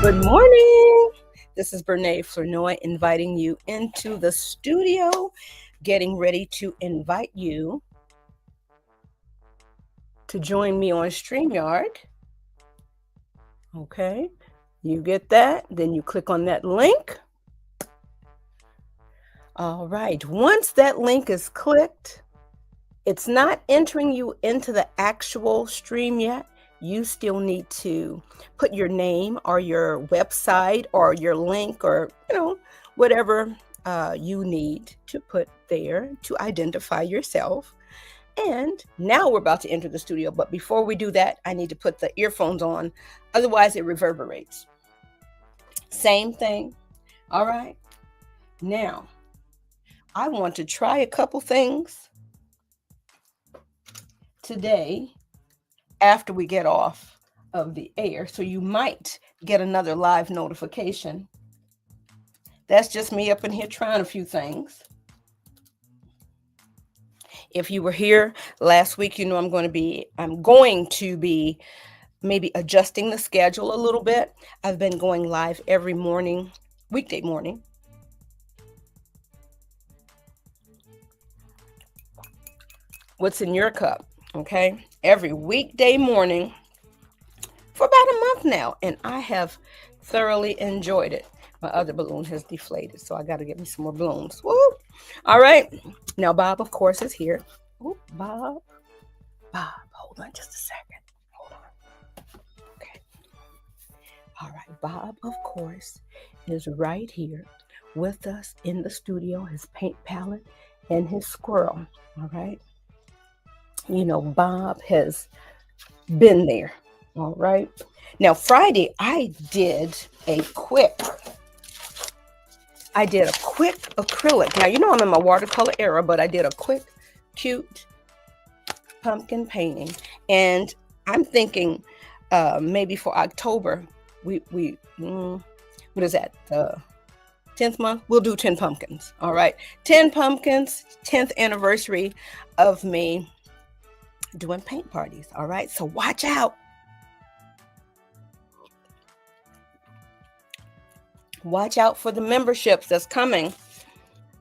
Good morning. This is Bernae Flournoy inviting you into the studio, getting ready to invite you to join me on StreamYard. Okay, you get that, then you click on that link. All right, once that link is clicked, it's not entering you into the actual stream yet. You still need to put your name or your website or your link or, whatever you need to put there to identify yourself. And now we're about to enter the studio. But before we do that, I need to put the earphones on. Otherwise, it reverberates. Same thing. All right. Now, I want to try a couple things today after we get off of the air. So you might get another live notification. That's just me up in here trying a few things. If you were here last week, you know I'm going to be maybe adjusting the schedule a little bit. I've been going live every morning, weekday morning. What's in your cup? Okay, every weekday morning for about a month now, and I have thoroughly enjoyed it. My other balloon has deflated, so I got to get me some more balloons. Woo! All right, now Bob, of course, is here. Oh, Bob, hold on just a second. Hold on. Okay. All right, Bob, of course, is right here with us in the studio, his paint palette and his squirrel. All right. You know, Bob has been there. All right. Now, Friday, I did a quick acrylic. Now, you know I'm in my watercolor era, but I did a quick, cute pumpkin painting. And I'm thinking maybe for October, what is that? The 10th month? We'll do 10 pumpkins. All right. 10 pumpkins, 10th anniversary of me doing paint parties. All right. So watch out. Watch out for the memberships that's coming.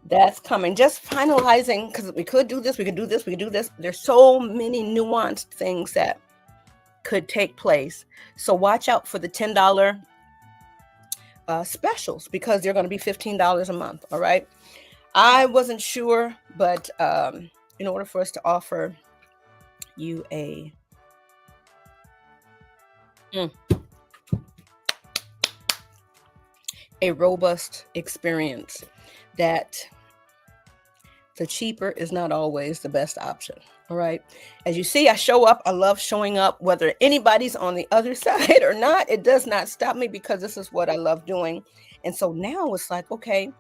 That's coming. Just finalizing, because we could do this, we could do this, we could do this. There's so many nuanced things that could take place. So watch out for the $10 specials, because they're going to be $15 a month. All right. I wasn't sure, but in order for us to offer you a robust experience, that the cheaper is not always the best option. All right. As you see, I show up. I love showing up, whether anybody's on the other side or not. It does not stop me, because this is what I love doing. And so now it's like, okay,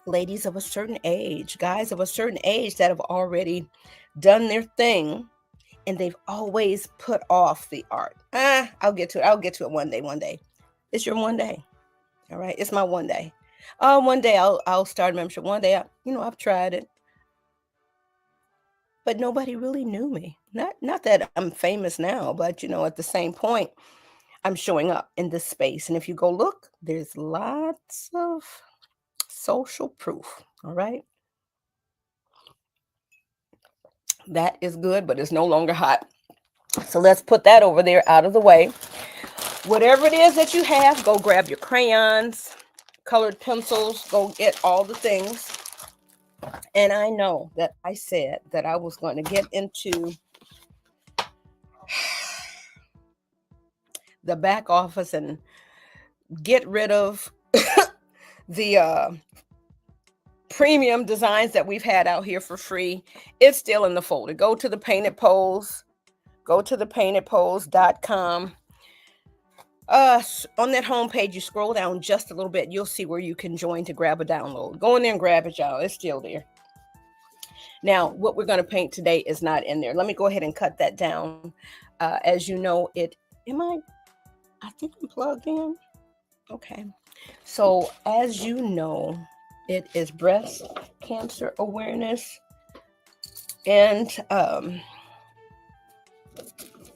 ladies of a certain age, guys of a certain age that have already done their thing, and they've always put off the art. I'll get to it. I'll get to it one day. It's your one day. All right. It's my one day. One day I'll start a membership. One day, I've tried it, but nobody really knew me. Not that I'm famous now, but at the same point, I'm showing up in this space. And if you go look, there's lots of social proof. All right. That is good, but it's no longer hot. So let's put that over there out of the way. Whatever it is that you have, go grab your crayons, colored pencils, go get all the things. And I know that I said that I was going to get into the back office and get rid of the premium designs that we've had out here for free. It's still in the folder. Go to the Painted Pose. Go to the paintedpose.com. On that homepage, you scroll down just a little bit. You'll see where you can join to grab a download. Go in there and grab it, y'all. It's still there. Now, what we're going to paint today is not in there. Let me go ahead and cut that down. As you know, I think I'm plugged in. Okay. So as you know, it is Breast Cancer Awareness. And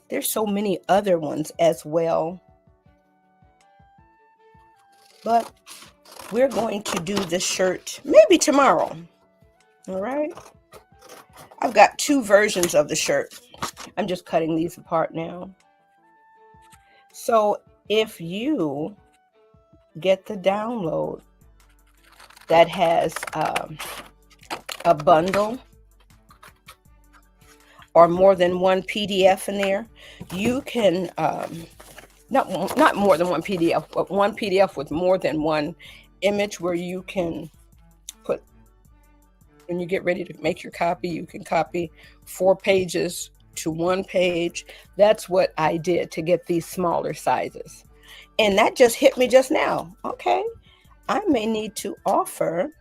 there's so many other ones as well. but we're going to do this shirt maybe tomorrow. All right. I've got 2 versions of the shirt. I'm just cutting these apart now. So if you get the download that has a bundle or more than one PDF in there, you can not more than one PDF, but one PDF with more than one image where you can put, when you get ready to make your copy, you can copy 4 pages to 1 page. That's what I did to get these smaller sizes. And that just hit me just now. Okay, I may need to offer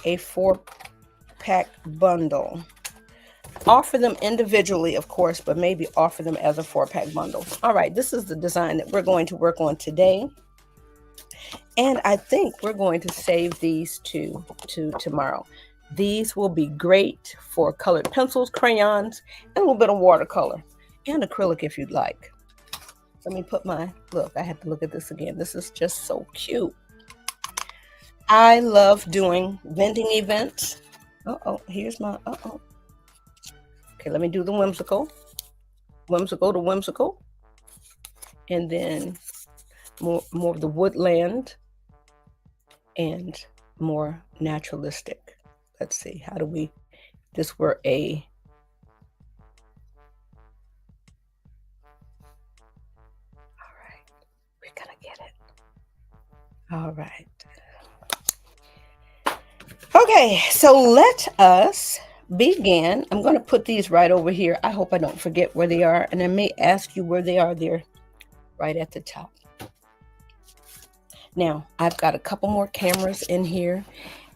a 4-pack bundle. Offer them individually, of course, but maybe offer them as a 4-pack bundle. All right, this is the design that we're going to work on today. And I think we're going to save these to tomorrow. These will be great for colored pencils, crayons, and a little bit of watercolor and acrylic if you'd like. Let me put my, look, I have to look at this again. This is just so cute. I love doing vending events. Here's my, Okay, let me do the whimsical to whimsical, and then more of the woodland and more naturalistic. Let's see, how do we, this were a, all right, we're gonna get it. All right. Okay, so let us begin. I'm going to put these right over here. I hope I don't forget where they are, and I may ask you where they are. They're right at the top. Now, I've got a couple more cameras in here,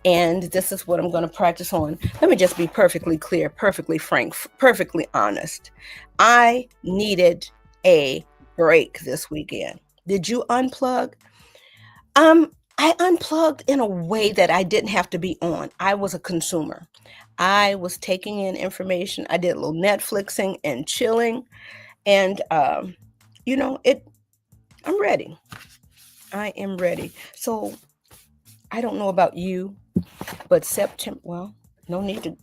and this is what I'm going to practice on. Let me just be perfectly clear, perfectly frank, perfectly honest. I needed a break this weekend. Did you unplug? I unplugged in a way that I didn't have to be on. I was a consumer. I was taking in information. I did a little Netflixing and chilling. And, you know, I'm ready. I am ready. So I don't know about you, but September, well, no need to,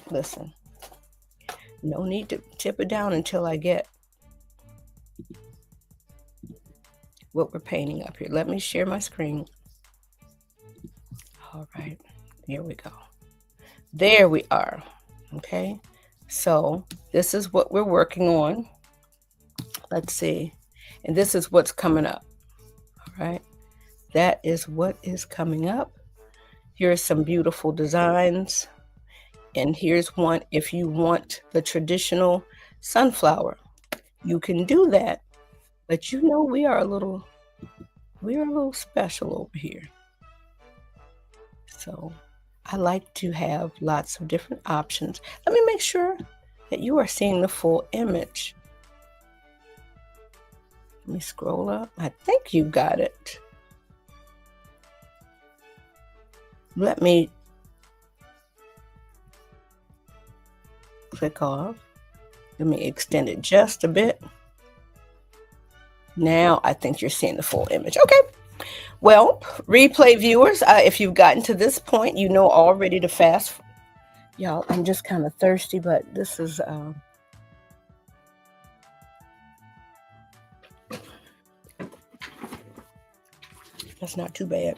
listen, no need to tip it down until I get what we're painting up here. Let me share my screen. All right, here we go. There we are. Okay, so this is what we're working on. Let's see. And this is what's coming up. All right, that is what is coming up. Here's some beautiful designs. And here's one. If you want the traditional sunflower, you can do that. But you know, we are a little special over here. So I like to have lots of different options. Let me make sure that you are seeing the full image. Let me scroll up. I think you got it. Let me click off. Let me extend it just a bit. Now I think you're seeing the full image. Okay. Well, replay viewers, if you've gotten to this point, you know already to fast. Y'all, I'm just kind of thirsty, but this is that's not too bad.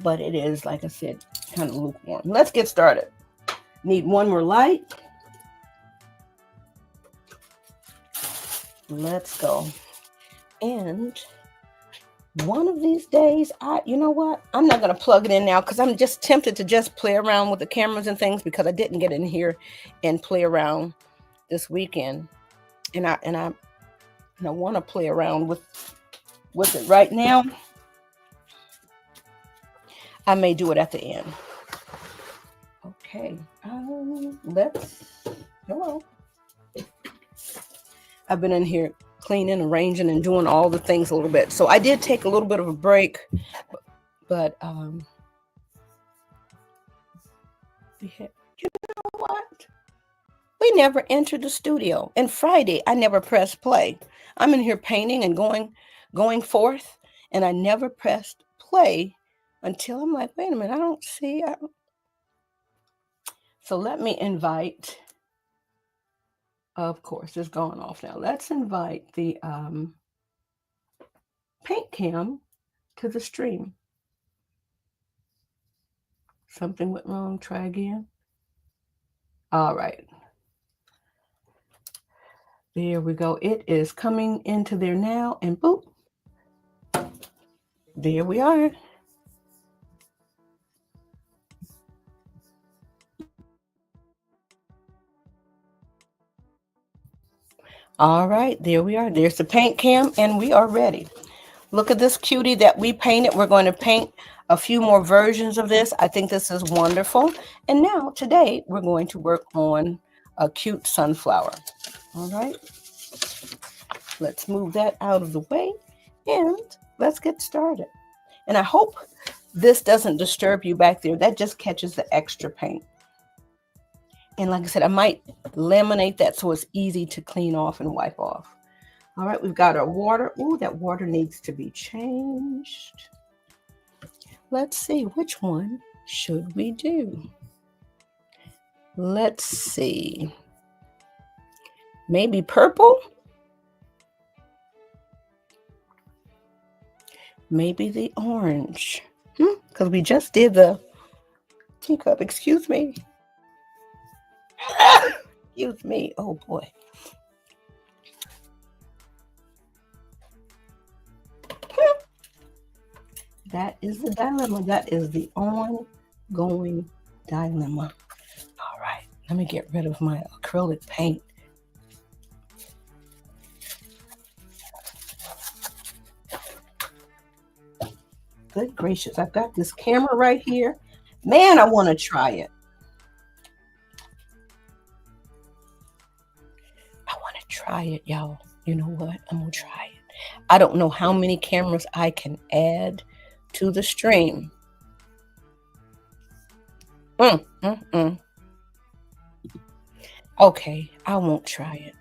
But it is, like I said, kind of lukewarm. Let's get started. Need one more light. Let's go. And one of these days, you know what? I'm not going to plug it in now because I'm just tempted to just play around with the cameras and things because I didn't get in here and play around this weekend. And I want to play around with it right now. I may do it at the end. Okay. Hello. I've been in here cleaning, arranging, and doing all the things a little bit. So I did take a little bit of a break, but you know what? We never entered the studio. And Friday, I never pressed play. I'm in here painting and going forth, and I never pressed play until I'm like, wait a minute, I don't see. So let me invite, of course, it's going off now. Let's invite the paint cam to the stream. Something went wrong. Try again. All right. There we go. It is coming into there now, and boop. There we are. All right, there we are. There's the paint cam, and we are ready. Look at this cutie that we painted. We're going to paint a few more versions of this. I think this is wonderful. And now, today, we're going to work on a cute sunflower. All right. Let's move that out of the way, and let's get started. And I hope this doesn't disturb you back there. That just catches the extra paint. And like I said, I might laminate that so it's easy to clean off and wipe off. All right, we've got our water. Ooh, that water needs to be changed. Let's see, which one should we do? Let's see. Maybe purple? Maybe the orange. Because we just did the teacup. Excuse me. Excuse me. Oh, boy. That is the dilemma. That is the ongoing dilemma. All right. Let me get rid of my acrylic paint. Good gracious. I've got this camera right here. Man, I want to try it. I want to try it, y'all. You know what? I'm going to try it. I don't know how many cameras I can add to the stream. Okay, I won't try it.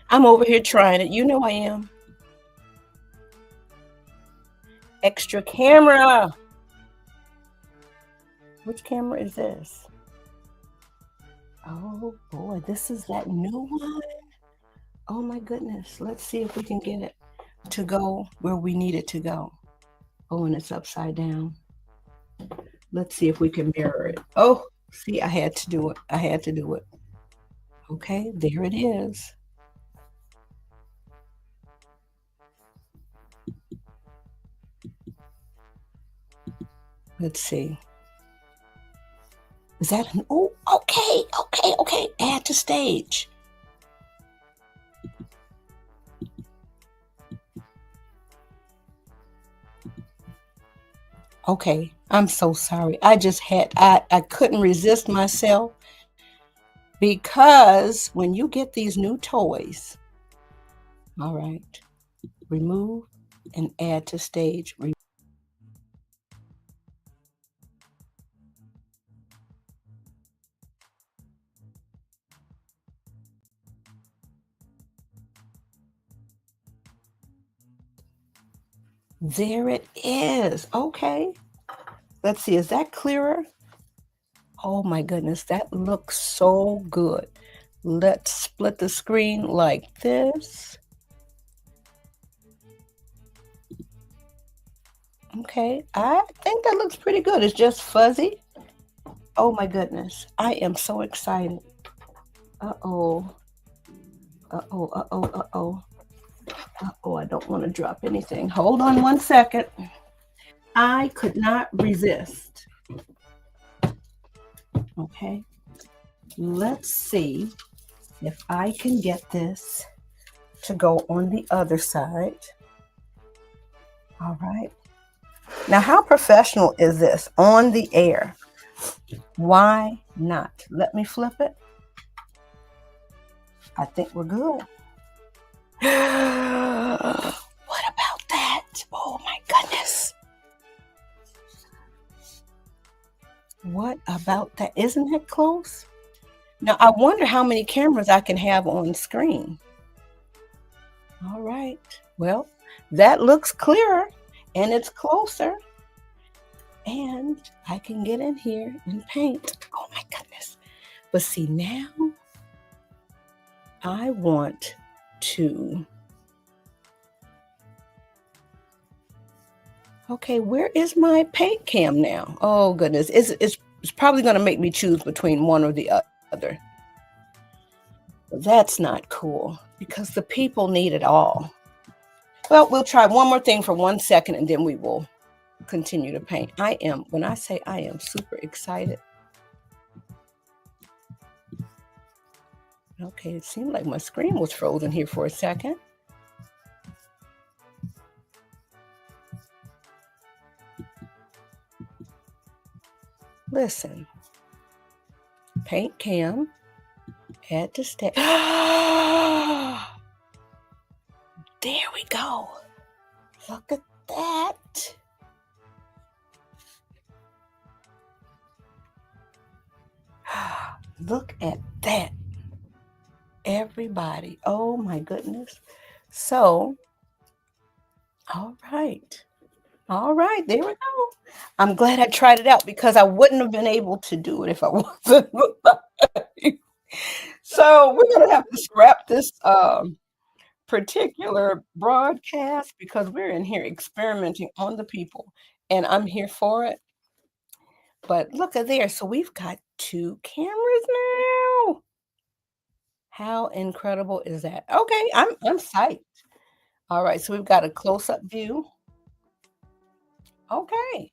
I'm over here trying it. You know I am. Extra camera. Which camera is this? Oh boy, this is that new one. Oh my goodness. Let's see if we can get it to go where we need it to go. Oh, and it's upside down. Let's see if we can mirror it. Oh, see, I had to do it. I had to do it. Okay, there it is. Let's see. Is that an, oh, okay. Add to stage. Okay, I'm so sorry. I couldn't resist myself because when you get these new toys, all right, remove and add to stage. There it is. Okay. Let's see. Is that clearer? Oh my goodness. That looks so good. Let's split the screen like this. Okay. I think that looks pretty good. It's just fuzzy. Oh my goodness. I am so excited. Uh-oh. Uh-oh, I don't want to drop anything. Hold on one second. I could not resist. Okay. Let's see if I can get this to go on the other side. All right. Now, how professional is this? On the air. Why not? Let me flip it. I think we're good. What about that? Oh my goodness. What about that? Isn't that close? Now, I wonder how many cameras I can have on screen. All right. Well, that looks clearer and it's closer. And I can get in here and paint. Oh my goodness. But see, now I want to. Okay, where is my paint cam now? Oh goodness. It's probably going to make me choose between one or the other. That's not cool because the people need it all. Well, we'll try one more thing for 1 second and then we will continue to paint. When I say I am super excited. Okay, it seemed like my screen was frozen here for a second. Listen, paint cam, add to step. There we go. Look at that. Look at that. Everybody. Oh my goodness. So, all right. All right, there we go. I'm glad I tried it out because I wouldn't have been able to do it if I wasn't. So we're gonna have to wrap this particular broadcast because we're in here experimenting on the people, and I'm here for it. But look at there. So we've got 2 cameras now. How incredible is that? Okay, I'm psyched. All right, so we've got a close-up view. Okay.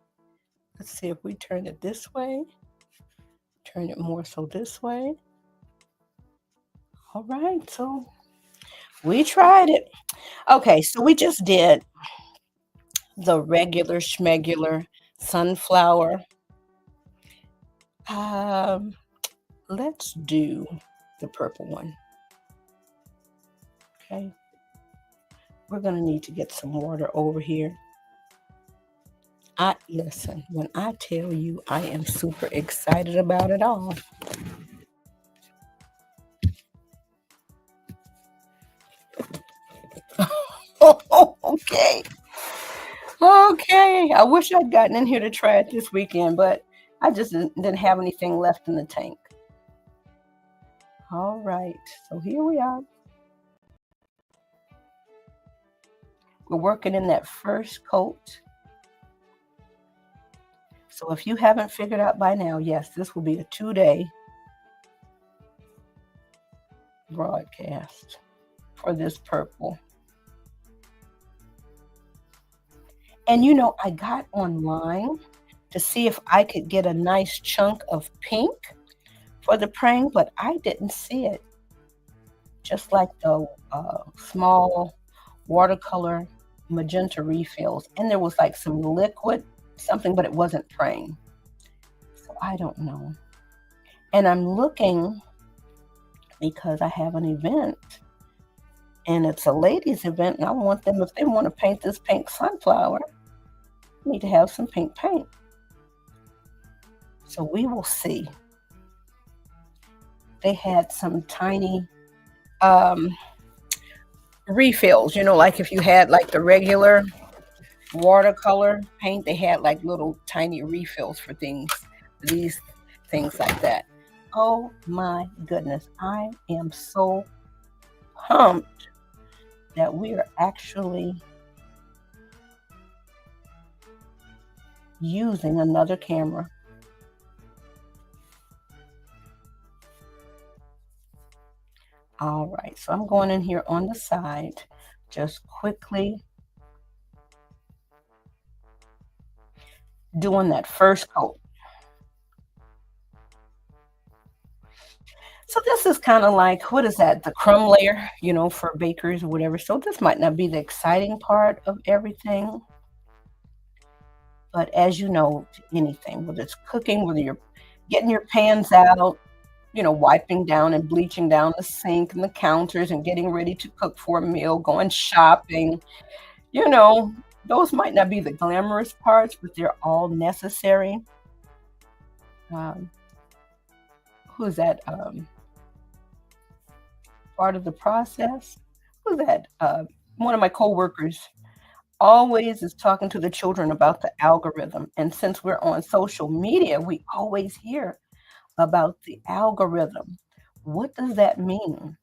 Let's see if we turn it this way. Turn it more so this way. All right, so we tried it. Okay, so we just did the regular schmegular sunflower. Let's do the purple one. Okay. We're gonna need to get some water over here. Listen, when I tell you I am super excited about it all. Okay. Okay. I wish I'd gotten in here to try it this weekend, but I just didn't have anything left in the tank. All right. So here we are. We're working in that first coat. So if you haven't figured out by now, yes, this will be a 2-day broadcast for this purple. And you know, I got online to see if I could get a nice chunk of pink for the praying, but I didn't see it. Just like the small watercolor magenta refills. And there was like some liquid something, but it wasn't praying. So I don't know. And I'm looking because I have an event and it's a ladies event and I want them, if they want to paint this pink sunflower, I need to have some pink paint. So we will see. They had some tiny refills, you know, like if you had like the regular watercolor paint, they had like little tiny refills for these things like that. Oh my goodness, I am so pumped that we are actually using another camera. All right, so I'm going in here on the side, just quickly doing that first coat. So this is kind of like, what is that? The crumb layer, you know, for bakers or whatever. So this might not be the exciting part of everything. But as you know, anything, whether it's cooking, whether you're getting your pans out, wiping down and bleaching down the sink and the counters and getting ready to cook for a meal, going shopping, you know, those might not be the glamorous parts, but they're all necessary. Um, who's that? Part of the process. Who's that? One of my coworkers always is talking to the children about the algorithm. And since we're on social media, we always hear about the algorithm. What does that mean?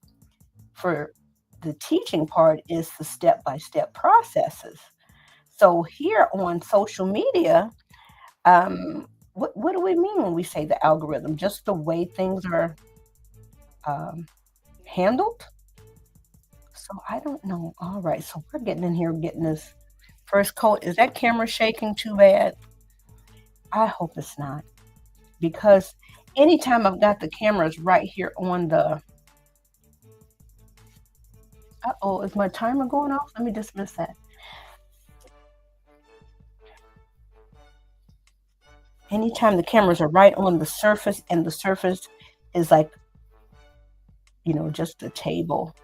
For the teaching part is the step by step processes. So here on social media, what do we mean when we say the algorithm? Just the way things are um, handled? So I don't know. All right, so we're getting in here, getting this first coat. Is that camera shaking too bad? I hope it's not, because anytime I've got the cameras right here on the. Uh-oh, is my timer going off? Let me dismiss that. Anytime the cameras are right on the surface and the surface is like, just a table.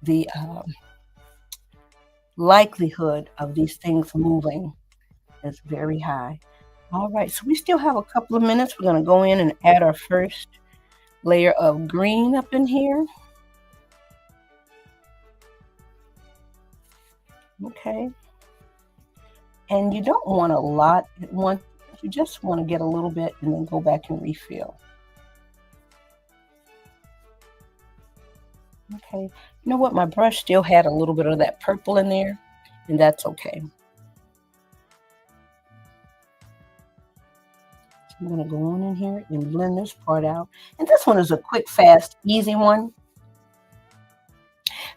The likelihood of these things moving is very high. All right, so we still have a couple of minutes. We're going to go in and add our first layer of green up in here. Okay. And you don't want a lot at once. You just want to get a little bit and then go back and refill. Okay. You know what? My brush still had a little bit of that purple in there, and that's okay. So I'm going to go on in here and blend this part out. And this one is a quick, fast, easy one.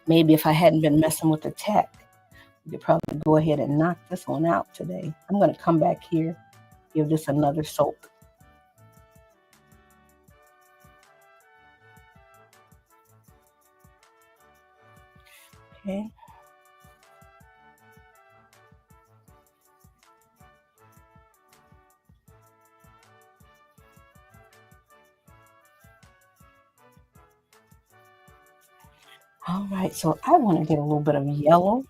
Maybe if I hadn't been messing with the tech, we could probably go ahead and knock this one out today. I'm going to come back here, give this another soak. Okay. All right, so I want to get a little bit of yellow.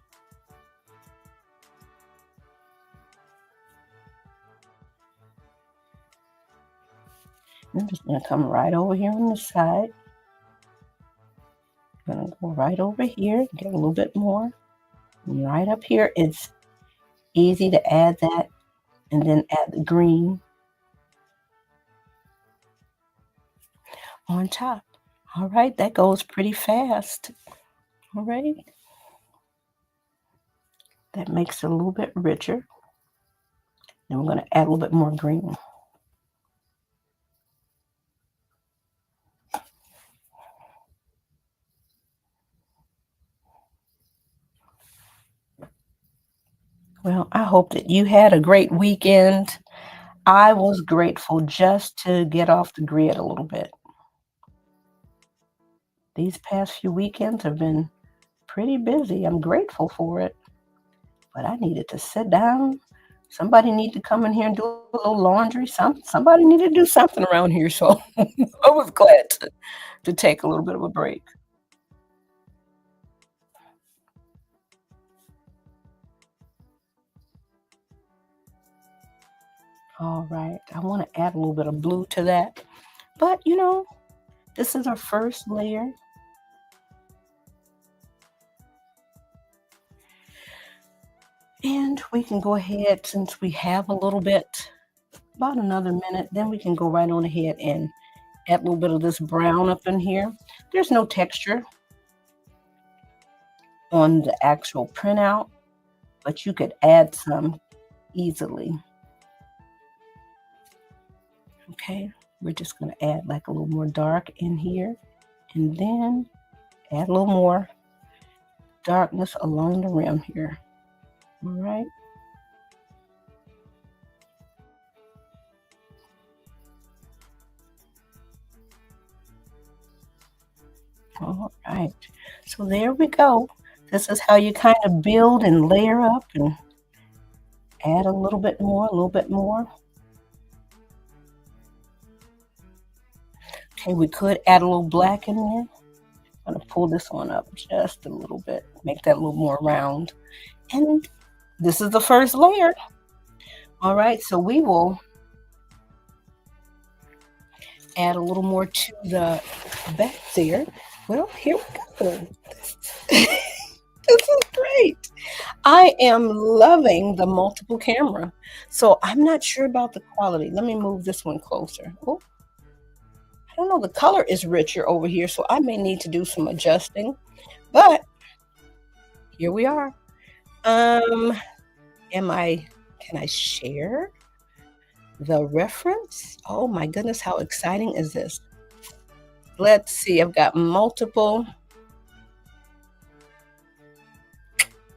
I'm just going to come right over here on the side. I'm going to go right over here, get a little bit more. And right up here, it's easy to add that and then add the green on top. All right, that goes pretty fast. All right. That makes it a little bit richer. Then we're going to add a little bit more green. Well, I hope that you had a great weekend. I was grateful just to get off the grid a little bit. These past few weekends have been pretty busy. I'm grateful for it, but I needed to sit down. Somebody needed to come in here and do a little laundry. Somebody needed to do something around here, so I was glad to take a little bit of a break. All right, I want to add a little bit of blue to that, but this is our first layer. And we can go ahead, since we have a little bit, about another minute, then we can go right on ahead and add a little bit of this brown up in here. There's no texture on the actual printout, but you could add some easily. Okay, we're just going to add like a little more dark in here, and then add a little more darkness along the rim here. All right. All right. So there we go. This is how you kind of build and layer up and Add a little bit more, a little bit more. Okay, we could add a little black in there. I'm going to pull this one up just a little bit, make that a little more round. And this is the first layer. All right, so we will add a little more to the back there. Well, here we go. This is great. I am loving the multiple camera. So I'm not sure about the quality. Let me move this one closer. Oh, I don't know. The color is richer over here, so I may need to do some adjusting. But here we are. Can I share the reference? Oh my goodness, how exciting is this? Let's see. I've got multiple.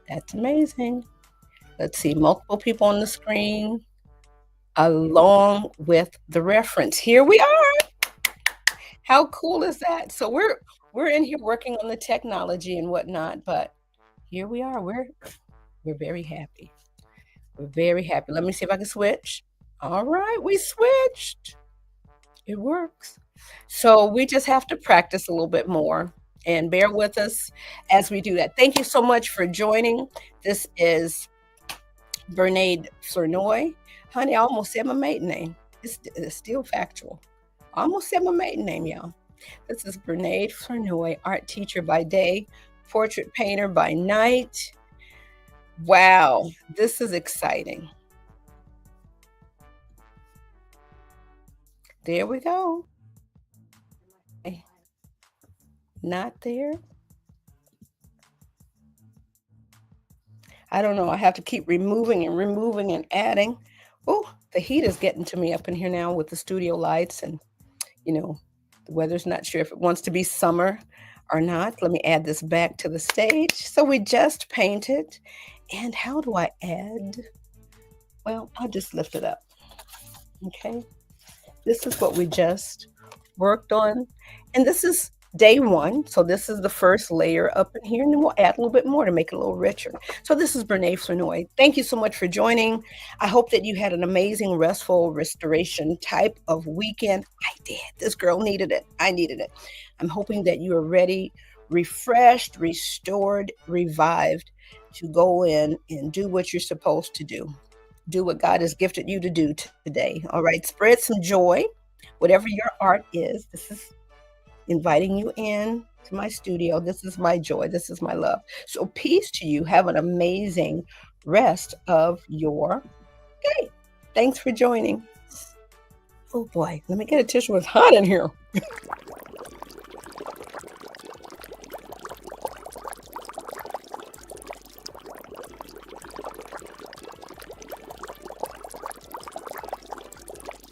That's amazing. Let's see, multiple people on the screen along with the reference. Here we are. How cool is that? So we're in here working on the technology and whatnot, but here we are. We're very happy. We're very happy. Let me see if I can switch. All right, we switched. It works. So we just have to practice a little bit more and bear with us as we do that. Thank you so much for joining. This is Bernaid Flournoy. Honey, I almost said my maiden name. It's still factual. I almost said my maiden name, y'all. This is Bernaid Flournoy, art teacher by day, portrait painter by night. Wow, this is exciting. There we go. Not there. I don't know. I have to keep removing and adding. Oh, the heat is getting to me up in here now with the studio lights, and the weather's not sure if it wants to be summer or not. Let me add this back to the stage. So we just painted. And how do I add? Well, I'll just lift it up. Okay. This is what we just worked on. And this is day one. So this is the first layer up in here. And then we'll add a little bit more to make it a little richer. So this is Bernaid Flournoy. Thank you so much for joining. I hope that you had an amazing, restful restoration type of weekend. I did. This girl needed it. I needed it. I'm hoping that you are ready, refreshed, restored, revived to go in and do what you're supposed to do. Do what God has gifted you to do today. All right. Spread some joy, whatever your art is. This is inviting you in to my studio. This is my joy. This is my love. So peace to you. Have an amazing rest of your day. Thanks for joining. Oh boy, let me get a tissue. It's hot in here.